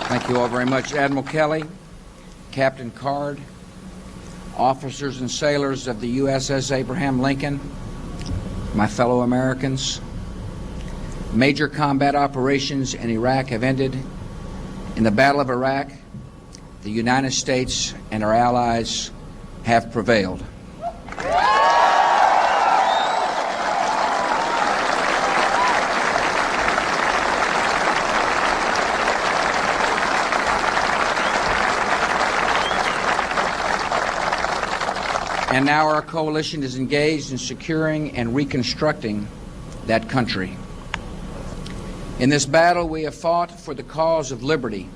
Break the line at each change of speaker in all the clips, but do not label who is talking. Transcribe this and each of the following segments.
Thank you all very much. Admiral Kelly, Captain Card, officers and sailors of the USS Abraham Lincoln, my fellow Americans, major combat operations in Iraq have ended. In the Battle of Iraq, the United States and our allies have prevailed. And now our coalition is engaged in securing and reconstructing that country. In this battle, we have fought for the cause of liberty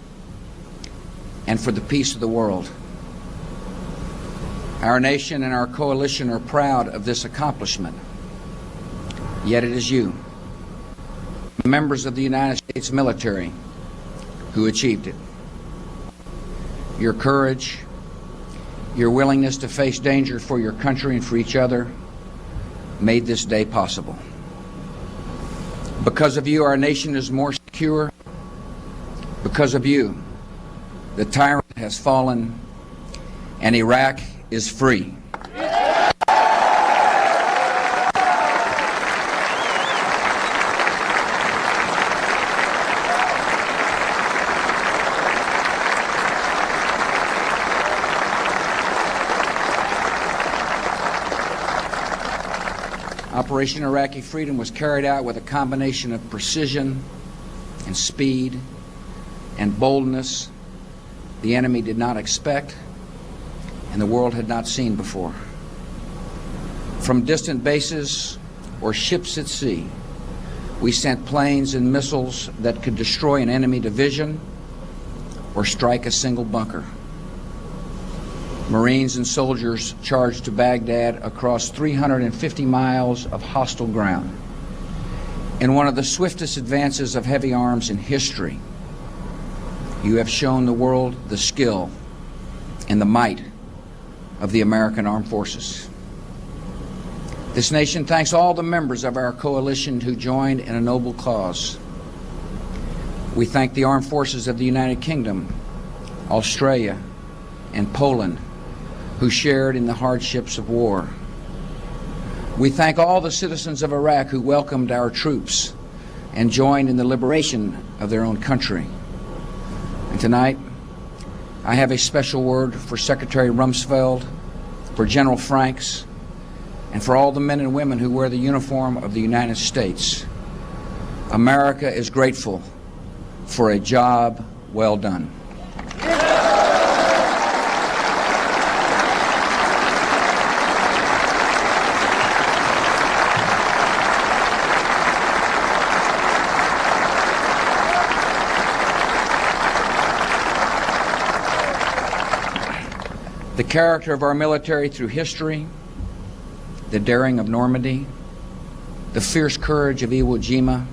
and for the peace of the world. Our nation and our coalition are proud of this accomplishment. Yet it is you, members of the United States military, who achieved it. Your courage, your willingness to face danger for your country and for each other made this day possible. Because of you, our nation is more secure. Because of you, the tyrant has fallen and Iraq is free. Operation Iraqi Freedom was carried out with a combination of precision and speed and boldness the enemy did not expect and the world had not seen before. From distant bases or ships at sea, we sent planes and missiles that could destroy an enemy division or strike a single bunker. Marines and soldiers charged to Baghdad across 350 miles of hostile ground. In one of the swiftest advances of heavy arms in history, you have shown the world the skill and the might of the American Armed Forces. This nation thanks all the members of our coalition who joined in a noble cause. We thank the Armed Forces of the United Kingdom, Australia, and Poland, who shared in the hardships of war. We thank all the citizens of Iraq who welcomed our troops and joined in the liberation of their own country. And tonight, I have a special word for Secretary Rumsfeld, for General Franks, and for all the men and women who wear the uniform of the United States. America is grateful for a job well done. The character of our military through history, the daring of Normandy, the fierce courage of Iwo Jima,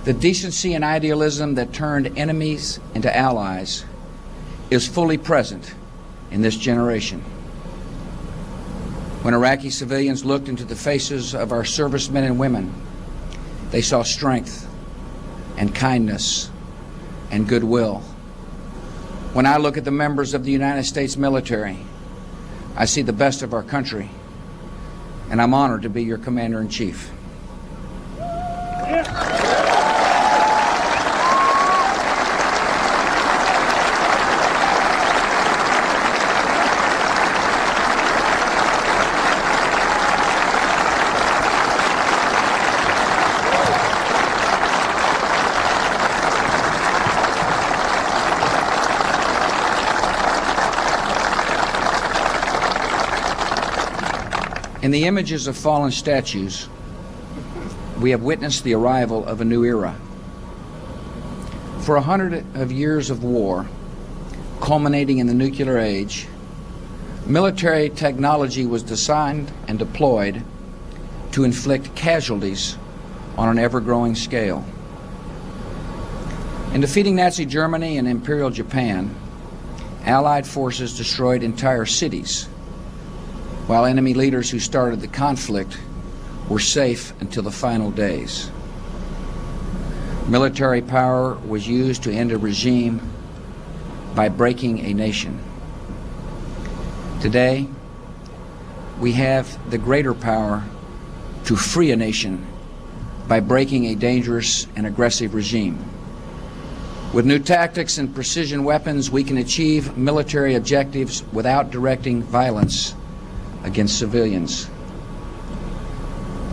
the decency and idealism that turned enemies into allies is fully present in this generation. When Iraqi civilians looked into the faces of our servicemen and women, they saw strength and kindness and goodwill. When I look at the members of the United States military, I see the best of our country, and I'm honored to be your Commander-in-Chief. In the images of fallen statues, we have witnessed the arrival of a new era. For 100 years of war, culminating in the nuclear age, military technology was designed and deployed to inflict casualties on an ever-growing scale. In defeating Nazi Germany and Imperial Japan, Allied forces destroyed entire cities, while enemy leaders who started the conflict were safe until the final days. Military power was used to end a regime by breaking a nation. Today, we have the greater power to free a nation by breaking a dangerous and aggressive regime. With new tactics and precision weapons, we can achieve military objectives without directing violence against civilians.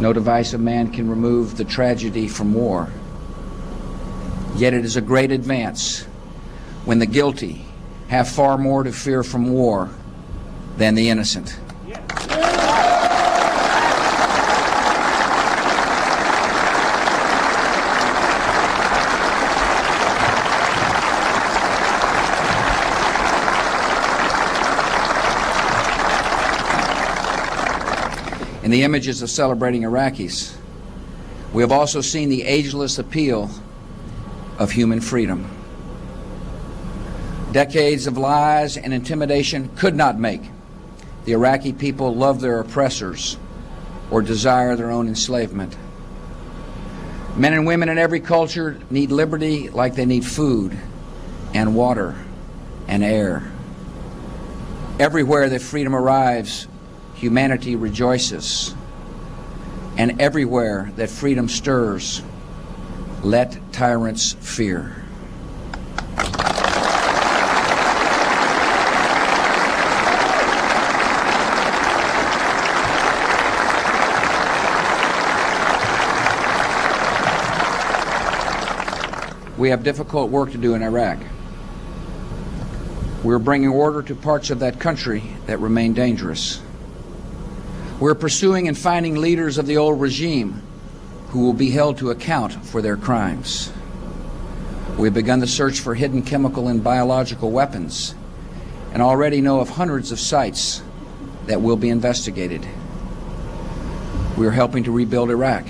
No device of man can remove the tragedy from war. Yet it is a great advance when the guilty have far more to fear from war than the innocent. In the images of celebrating Iraqis, we have also seen the ageless appeal of human freedom. Decades of lies and intimidation could not make the Iraqi people love their oppressors or desire their own enslavement. Men and women in every culture need liberty like they need food and water and air. Everywhere that freedom arrives, humanity rejoices. And everywhere that freedom stirs, let tyrants fear. We have difficult work to do in Iraq. We're bringing order to parts of that country that remain dangerous. We're pursuing and finding leaders of the old regime who will be held to account for their crimes. We've begun the search for hidden chemical and biological weapons and already know of hundreds of sites that will be investigated. We're helping to rebuild Iraq,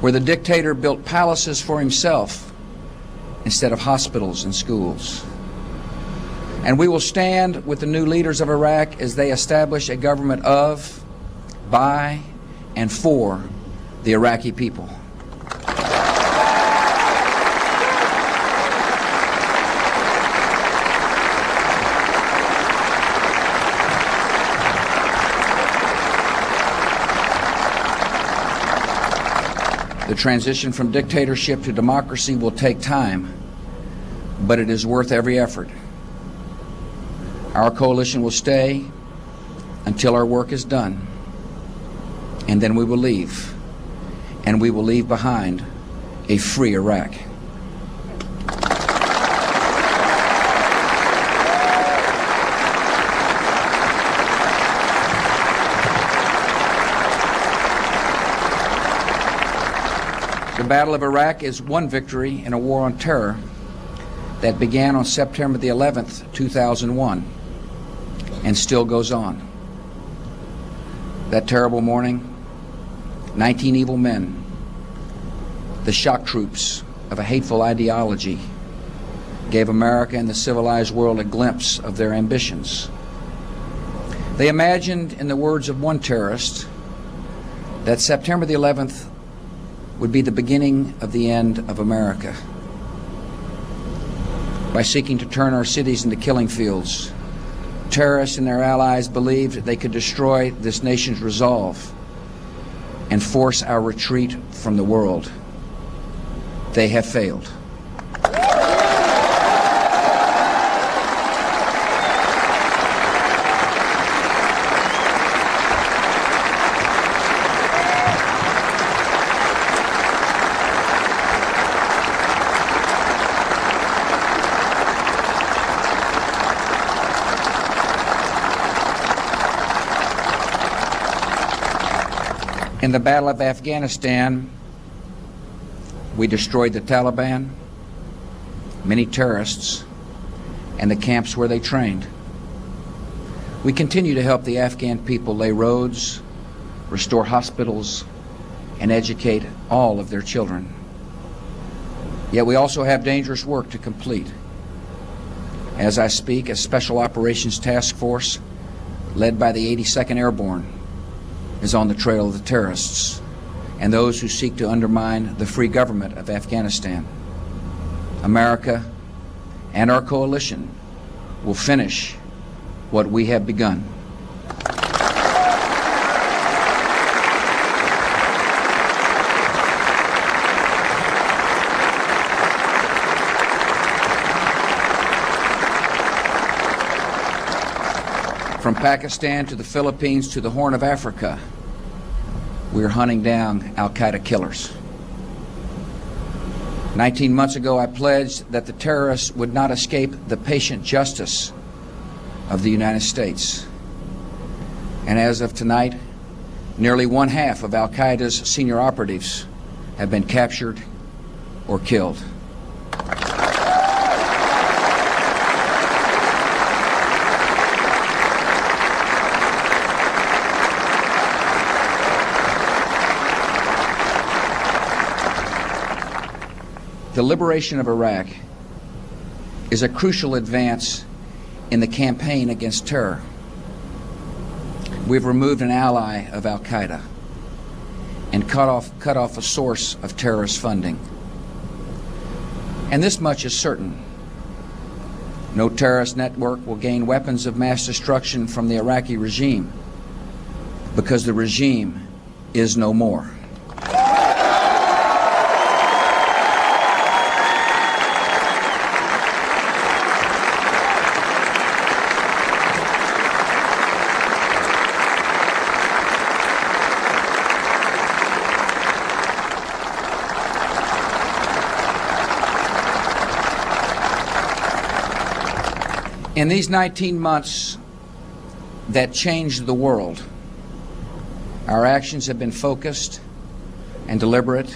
where the dictator built palaces for himself instead of hospitals and schools. And we will stand with the new leaders of Iraq as they establish a government of, by, and for the Iraqi people. The transition from dictatorship to democracy will take time, but it is worth every effort. Our coalition will stay until our work is done, and then we will leave, and we will leave behind a free Iraq. The Battle of Iraq is one victory in a war on terror that began on September the 11th, 2001, and still goes on. That terrible morning, 19 evil men, the shock troops of a hateful ideology, gave America and the civilized world a glimpse of their ambitions. They imagined, in the words of one terrorist, that September the 11th would be the beginning of the end of America. By seeking to turn our cities into killing fields, terrorists and their allies believed they could destroy this nation's resolve and force our retreat from the world. They have failed. In the Battle of Afghanistan, we destroyed the Taliban, many terrorists, and the camps where they trained. We continue to help the Afghan people lay roads, restore hospitals, and educate all of their children. Yet we also have dangerous work to complete. As I speak, a Special Operations Task Force, led by the 82nd Airborne, is on the trail of the terrorists, and those who seek to undermine the free government of Afghanistan. America and our coalition will finish what we have begun. From Pakistan to the Philippines to the Horn of Africa, we are hunting down al-Qaeda killers. 19 months ago, I pledged that the terrorists would not escape the patient justice of the United States. And as of tonight, nearly one-half of al-Qaeda's senior operatives have been captured or killed. The liberation of Iraq is a crucial advance in the campaign against terror. We've removed an ally of al-Qaeda and cut off a source of terrorist funding. And this much is certain. No terrorist network will gain weapons of mass destruction from the Iraqi regime, because the regime is no more. In these 19 months that changed the world, our actions have been focused and deliberate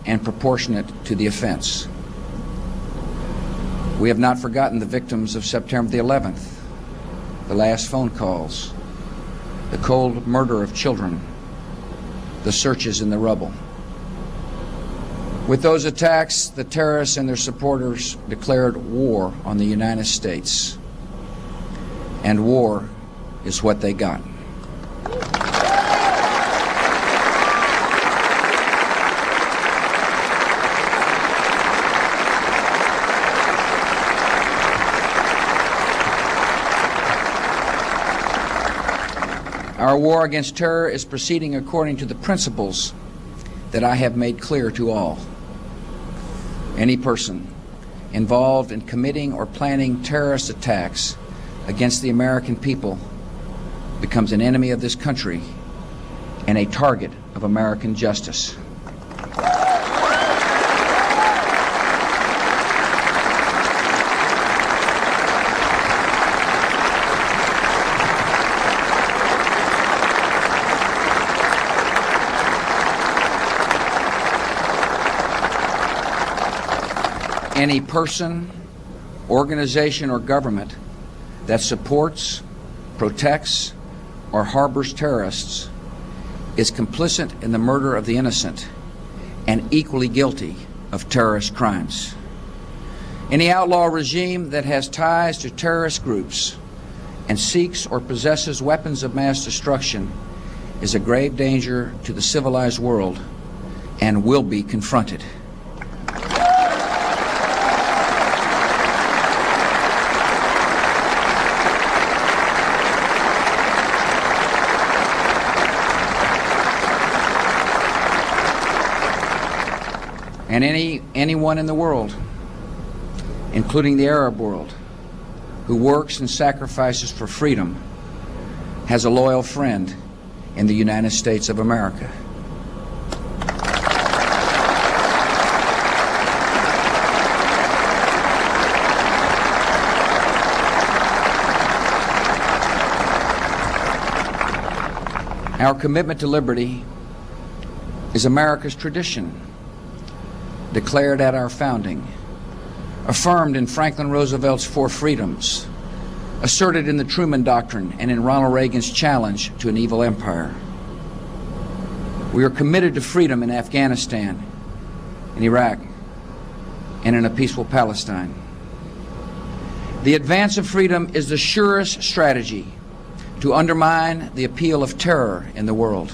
and proportionate to the offense. We have not forgotten the victims of September the 11th, the last phone calls, the cold murder of children, the searches in the rubble. With those attacks, the terrorists and their supporters declared war on the United States. And war is what they got. Our war against terror is proceeding according to the principles that I have made clear to all. Any person involved in committing or planning terrorist attacks against the American people becomes an enemy of this country and a target of American justice. Any person, organization, or government that supports, protects, or harbors terrorists is complicit in the murder of the innocent and equally guilty of terrorist crimes. Any outlaw regime that has ties to terrorist groups and seeks or possesses weapons of mass destruction is a grave danger to the civilized world and will be confronted. And anyone in the world, including the Arab world, who works and sacrifices for freedom, has a loyal friend in the United States of America. Our commitment to liberty is America's tradition, declared at our founding, affirmed in Franklin Roosevelt's Four Freedoms, asserted in the Truman Doctrine and in Ronald Reagan's challenge to an evil empire. We are committed to freedom in Afghanistan, in Iraq, and in a peaceful Palestine. The advance of freedom is the surest strategy to undermine the appeal of terror in the world.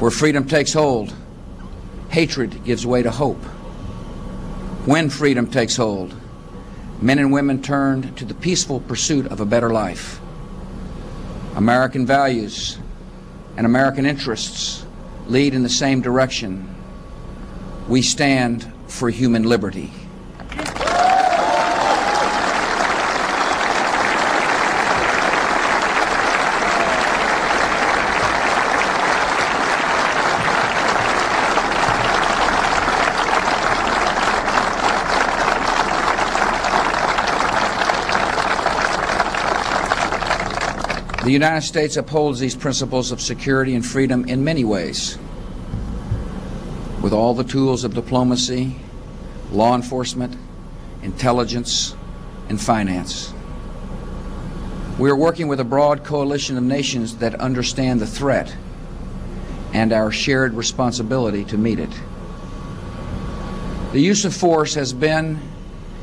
Where freedom takes hold, hatred gives way to hope. When freedom takes hold, men and women turn to the peaceful pursuit of a better life. American values and American interests lead in the same direction. We stand for human liberty. The United States upholds these principles of security and freedom in many ways, with all the tools of diplomacy, law enforcement, intelligence, and finance. We are working with a broad coalition of nations that understand the threat and our shared responsibility to meet it. The use of force has been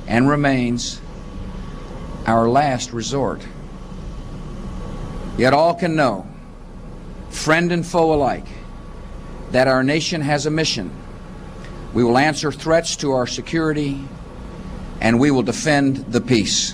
and remains our last resort. Yet all can know, friend and foe alike, that our nation has a mission. We will answer threats to our security, and we will defend the peace.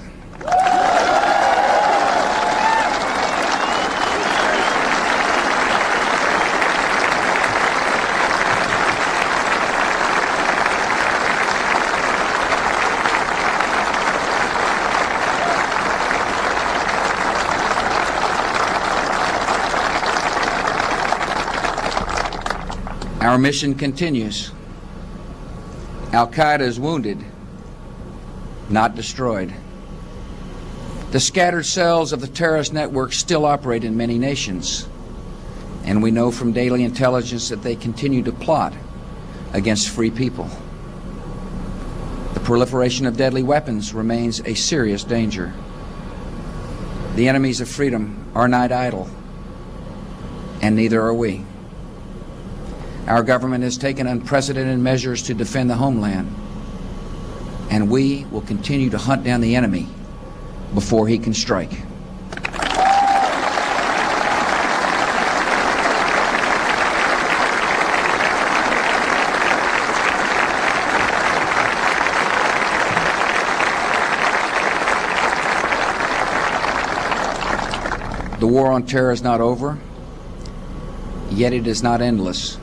Our mission continues. Al-Qaeda is wounded, not destroyed. The scattered cells of the terrorist network still operate in many nations, and we know from daily intelligence that they continue to plot against free people. The proliferation of deadly weapons remains a serious danger. The enemies of freedom are not idle, and neither are we. Our government has taken unprecedented measures to defend the homeland, and we will continue to hunt down the enemy before he can strike. The war on terror is not over, yet it is not endless.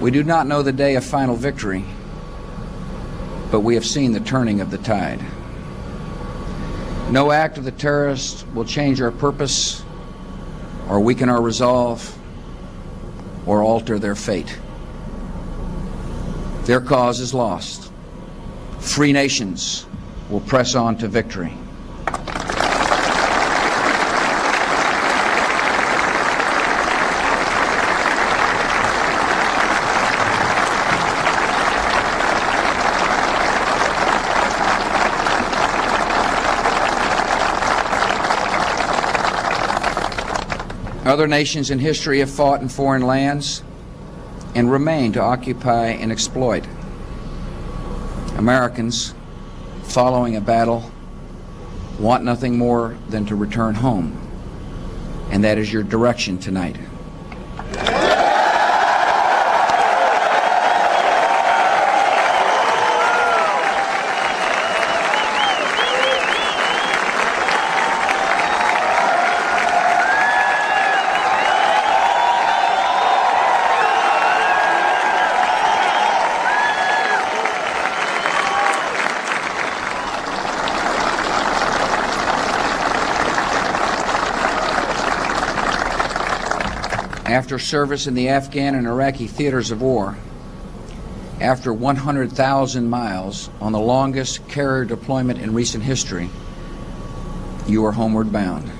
We do not know the day of final victory, but we have seen the turning of the tide. No act of the terrorists will change our purpose, or weaken our resolve, or alter their fate. Their cause is lost. Free nations will press on to victory. Other nations in history have fought in foreign lands and remain to occupy and exploit. Americans, following a battle, want nothing more than to return home, and that is your direction tonight. After service in the Afghan and Iraqi theaters of war, after 100,000 miles on the longest carrier deployment in recent history, you are homeward bound.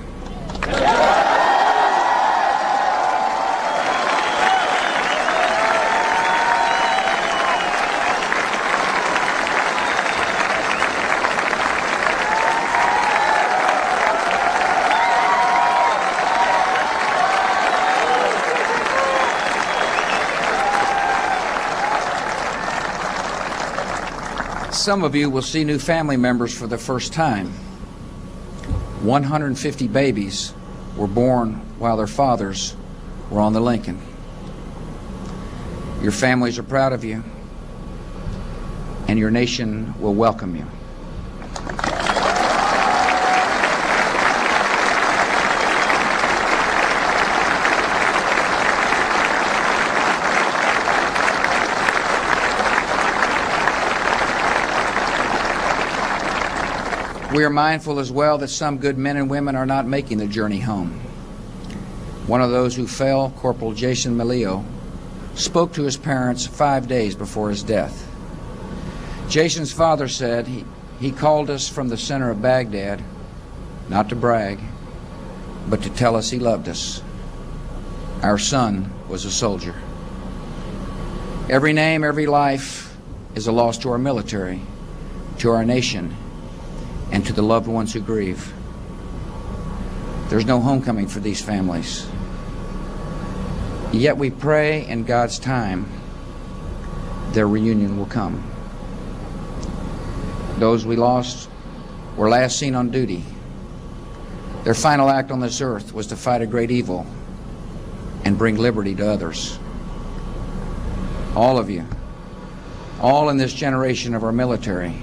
Some of you will see new family members for the first time. 150 babies were born while their fathers were on the Lincoln. Your families are proud of you, and your nation will welcome you. We are mindful as well that some good men and women are not making the journey home. One of those who fell, Corporal Jason Melillo, spoke to his parents 5 days before his death. Jason's father said he called us from the center of Baghdad, not to brag, but to tell us he loved us. Our son was a soldier. Every name, every life is a loss to our military, to our nation, and to the loved ones who grieve. There's no homecoming for these families. Yet we pray in God's time their reunion will come. Those we lost were last seen on duty. Their final act on this earth was to fight a great evil and bring liberty to others. All of you, all in this generation of our military,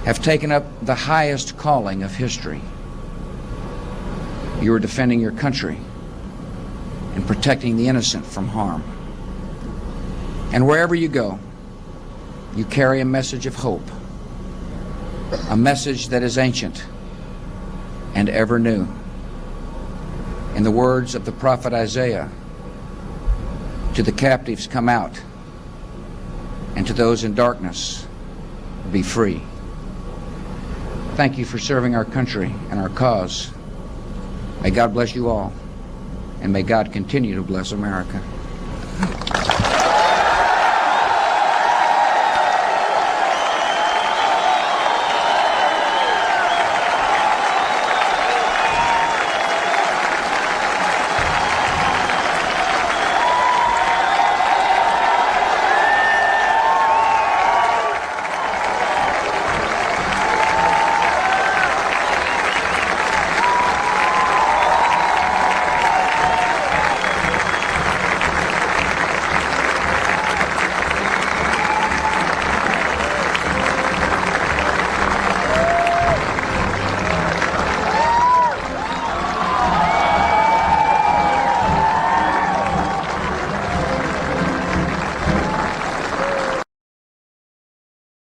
have taken up the highest calling of history. You are defending your country and protecting the innocent from harm. And wherever you go, you carry a message of hope, a message that is ancient and ever new. In the words of the prophet Isaiah, to the captives come out, and to those in darkness be free. Thank you for serving our country and our cause. May God bless you all, and may God continue to bless America.